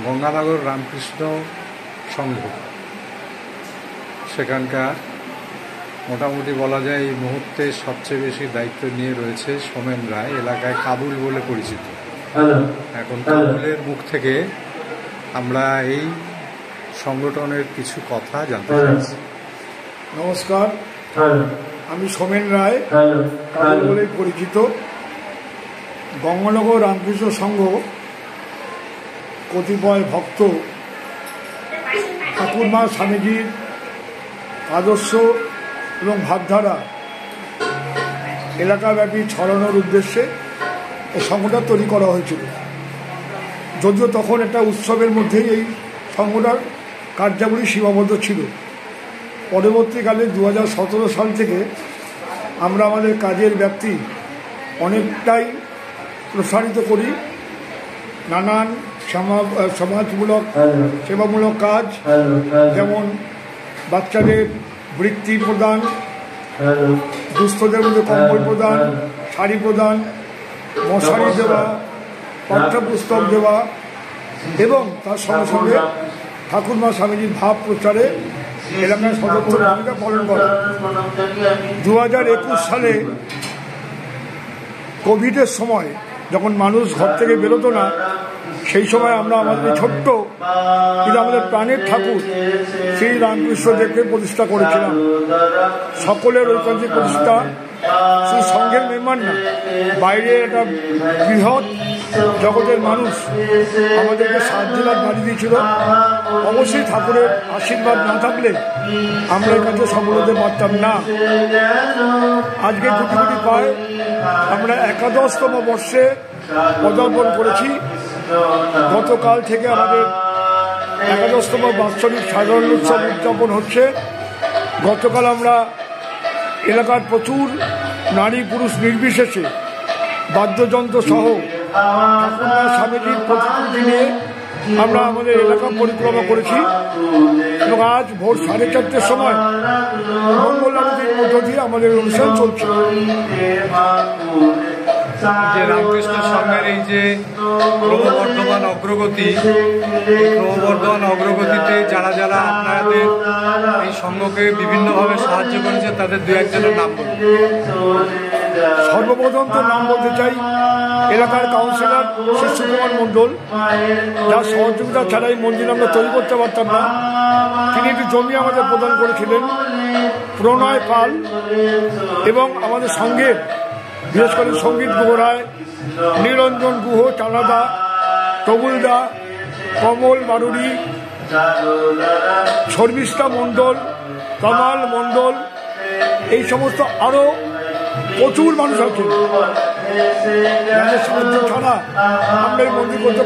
গঙ্গানগর রামকৃষ্ণ সংঘ সেখানকার মোটামুটি বলা যায় এই মুহূর্তে সবচেয়ে বেশি দায়িত্ব নিয়ে রয়েছে সোমেন রায়, এলাকায় কাবুল বলে পরিচিত। এখন কাবুলের মুখ থেকে আমরা এই সংগঠনের কিছু কথা জানতে চাইছি। নমস্কার, আমি সোমেন রায়, কাবুল বলে পরিচিত। গঙ্গানগর রামকৃষ্ণ সংঘ কতিপয় ভক্ত ঠাকুরমা স্বামীজির আদর্শ এবং ভাবধারা এলাকাব্যাপী ছড়ানোর উদ্দেশ্যে এই সংঘটা তৈরি করা হয়েছিল। যদিও তখন একটা উৎসবের মধ্যেই এই সংঘটার কার্যাবলী সীমাবদ্ধ ছিল। পরবর্তীকালে 2017 সাল থেকে আমরা আমাদের কাজের ব্যাপ্তি অনেকটাই প্রসারিত করি। নানান সমাজমূলক সেবামূলক কাজ, যেমন বাচ্চাদের বৃত্তি প্রদান, দুস্থদের মধ্যে কম্বল প্রদান, শাড়ি প্রদান, মশারি দেওয়া, পাঠ্যপুস্তক দেওয়া এবং তার সঙ্গে সঙ্গে ঠাকুরমা স্বামীজির ভাব প্রচারে এলাকায় সদস্য ভূমিকা পালন করে। 2021 সালে কোভিডের সময় যখন মানুষ ঘর থেকে বেরোতো না, সেই সময় আমরা আমাদের ছোট্ট কিন্তু আমাদের প্রাণের ঠাকুর শ্রী রামকৃষ্ণদেবকে প্রতিষ্ঠা করেছিলাম। সকলের ঐকান্তিক প্রতিষ্ঠা, শুধু সংঘের মেম্বার না, বাইরে একটা বৃহৎ জগতের মানুষ আমাদেরকে 7 জেলার গাড়ি দিয়েছিল। অবশ্যই ঠাকুরের আশীর্বাদ না থাকলে আমরা এই কাজে সফল হতে পারতাম না। আজকে কোটি কোটি পায় আমরা 11তম বর্ষে পদার্পণ করেছি। গতকাল থেকে আমাদের 11তম বাৎসরিক সাধারণ উৎসব উদযাপন হচ্ছে। গতকাল আমরা এলাকার প্রচুর নারী পুরুষ নির্বিশেষে বাদ্যযন্ত্র সহ ঠাকুরমা স্বামীজির প্রতিকৃতি নিয়ে আমরা আমাদের এলাকা পরিক্রমা করেছি এবং আজ ভোর 4:30টার সময় মঙ্গল আরতির মধ্য দিয়ে আমাদের অনুষ্ঠান চলছে। যে রামকৃষ্ণ সংঘের এই যে ক্রমবর্ধমান অগ্রগতি, ক্রমবর্ধমান অগ্রগতিতে যারা যারা আপনাদের এই সংঘকে বিভিন্নভাবে সাহায্য করেছে তাদের 2-1 নাম বলুন। সর্বপ্রথম তো নাম বলতে চাই এলাকার কাউন্সিলর শিশুকুমার মণ্ডল, যার সহযোগিতা ছাড়াই মন্দির আমরা তৈরি করতে পারতাম না। তিনি একটি জমি আমাদের প্রদান করেছিলেন। প্রণয় পাল এবং আমাদের সঙ্গের বিশেষ করে সঙ্গীত গুহ রায়, নিরঞ্জন গুহ, চালাদা, তবুলদা, কমল বারুড়ি, শর্মিষ্ঠা মণ্ডল, কামাল মণ্ডল, এই সমস্ত আরো প্রচুর মানুষ আছে যাদের সাহায্য ছাড়া আমরা এই মন্দির করতে